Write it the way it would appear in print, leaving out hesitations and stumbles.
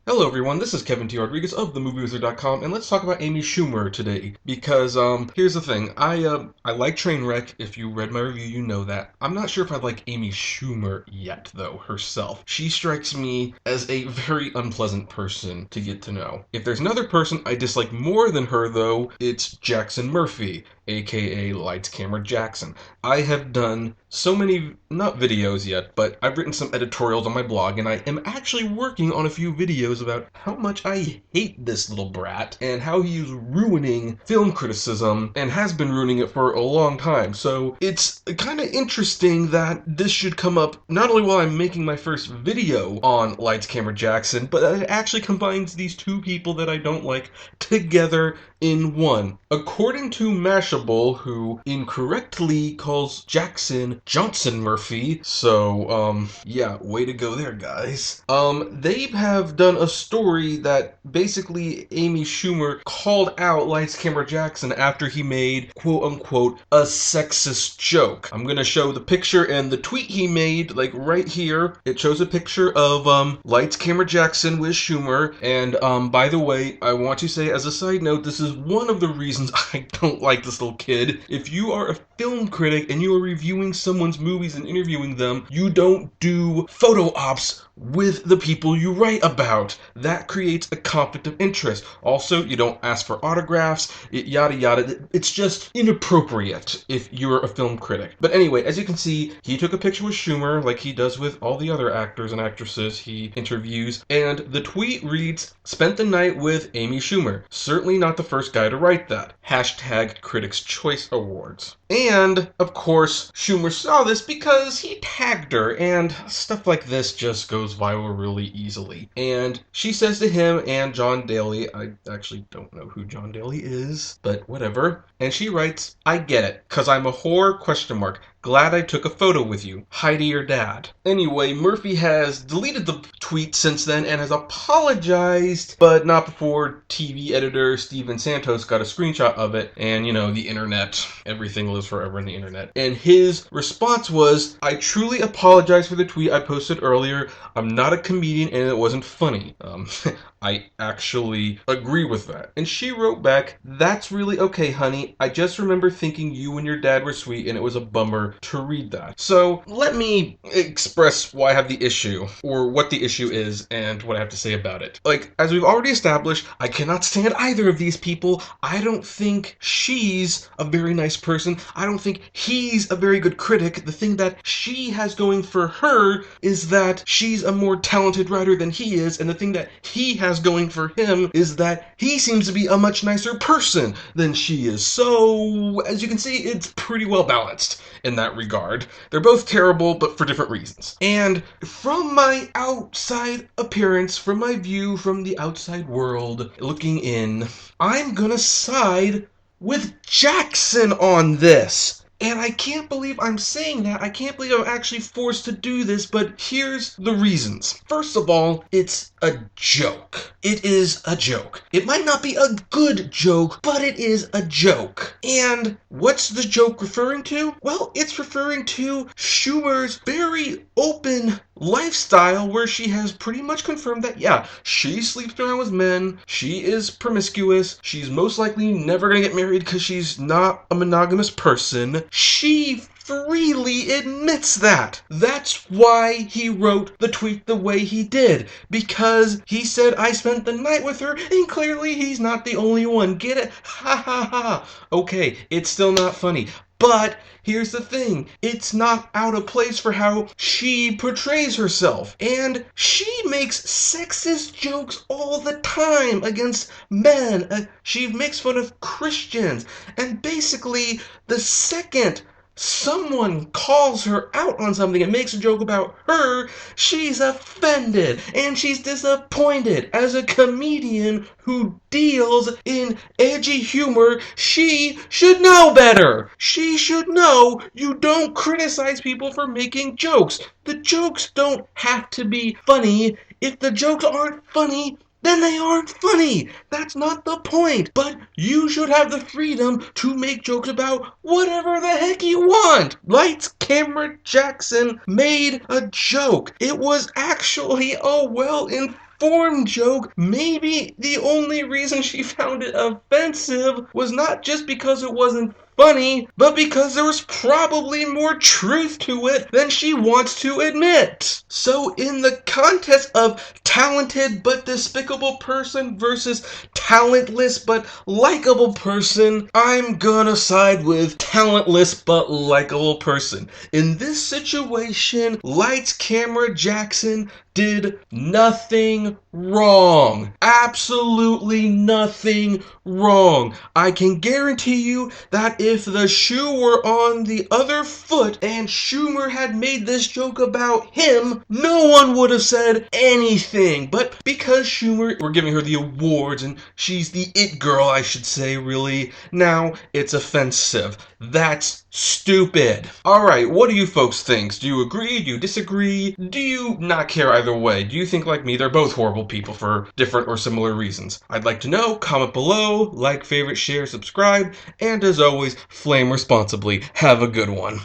Hello everyone, this is Kevin T. Rodriguez of themoviewizard.com, and let's talk about Amy Schumer today. Because here's the thing, I like Trainwreck. If you read my review, you know that. I'm not sure if I like Amy Schumer yet, though, herself. She strikes me as a very unpleasant person to get to know. If there's another person I dislike more than her, though, it's Jackson Murphy, aka Lights Camera Jackson. I have done so many, not videos yet, but I've written some editorials on my blog, and I am actually working on a few videos about how much I hate this little brat and how he's ruining film criticism and has been ruining it for a long time. So it's kind of interesting that this should come up not only while I'm making my first video on Lights Camera Jackson, but that it actually combines these two people that I don't like together in one. According to Mashable, who incorrectly calls Jackson Johnson Murphy, so yeah, way to go there, guys. They have done a story that basically Amy Schumer called out Lights Camera Jackson after he made, quote unquote, a sexist joke. I'm gonna show the picture and the tweet he made, like right here. It shows a picture of Lights Camera Jackson with Schumer, and by the way, I want to say as a side note, this is one of the reasons I don't like this little kid. If you are a film critic and you are reviewing someone's movies and interviewing them, you don't do photo ops with the people you write about. That creates a conflict of interest. Also, you don't ask for autographs, yada yada. It's just inappropriate if you're a film critic. But anyway, as you can see, he took a picture with Schumer like he does with all the other actors and actresses he interviews, and the tweet reads, "Spent the night with Amy Schumer. Certainly not the first guy to write that. Hashtag Critics' Choice Awards." And, of course, Schumer saw this because he tagged her, and stuff like this just goes viral really easily. And she says to him and John Daly, I actually don't know who John Daly is, but whatever. And she writes, "I get it, 'cause I'm a whore, question mark. Glad I took a photo with you. Hi to your dad." Anyway, Murphy has deleted the tweet since then and has apologized, but not before TV editor Steven Santos got a screenshot of it. And, you know, the internet, everything lives forever in the internet. And his response was, "I truly apologize for the tweet I posted earlier. I'm not a comedian and it wasn't funny." I actually agree with that. And she wrote back, "That's really okay, honey. I just remember thinking you and your dad were sweet and it was a bummer to read that." So let me express why I have the issue, or what the issue is, and what I have to say about it. Like, as we've already established, I cannot stand either of these people. I don't think she's a very nice person. I don't think he's a very good critic. The thing that she has going for her is that she's a more talented writer than he is, and the thing that he has going for him is that he seems to be a much nicer person than she is. So, as you can see, it's pretty well balanced in that regard. They're both terrible, but for different reasons. And from my outside appearance, from my view from the outside world looking in, I'm gonna side with Jackson on this. And I can't believe I'm saying that. I can't believe I'm actually forced to do this, but here's the reasons. First of all, it's a joke. It is a joke. It might not be a good joke, but it is a joke. And what's the joke referring to? Well, it's referring to Schumer's very open lifestyle where she has pretty much confirmed that, yeah, she sleeps around with men, she is promiscuous, she's most likely never gonna get married because she's not a monogamous person. She freely admits that. That's why he wrote the tweet the way he did. Because he said, "I spent the night with her," and clearly he's not the only one. Get it? Ha ha ha. Okay, it's still not funny. But here's the thing, it's not out of place for how she portrays herself. And she makes sexist jokes all the time against men. She makes fun of Christians. And basically, the second someone calls her out on something and makes a joke about her, she's offended and she's disappointed. As a comedian who deals in edgy humor, she should know better. She should know you don't criticize people for making jokes. The jokes don't have to be funny. If the jokes aren't funny, then they aren't funny. That's not the point. But you should have the freedom to make jokes about whatever the heck you want. Lights, Camera, Jackson made a joke. It was actually a well-informed formed joke, maybe the only reason she found it offensive was not just because it wasn't funny, but because there was probably more truth to it than she wants to admit. So in the contest of talented but despicable person versus talentless but likable person, I'm gonna side with talentless but likable person. In this situation, Lights Camera Jackson did nothing wrong. Absolutely nothing wrong. I can guarantee you that if the shoe were on the other foot and Schumer had made this joke about him, no one would have said anything. But because Schumer, we're giving her the awards and she's the it girl, I should say, really, now it's offensive. That's stupid. Alright, what do you folks think? Do you agree? Do you disagree? Do you not care either way? Do you think, like me, they're both horrible people for different or similar reasons? I'd like to know. Comment below, like, favorite, share, subscribe, and as always, flame responsibly. Have a good one.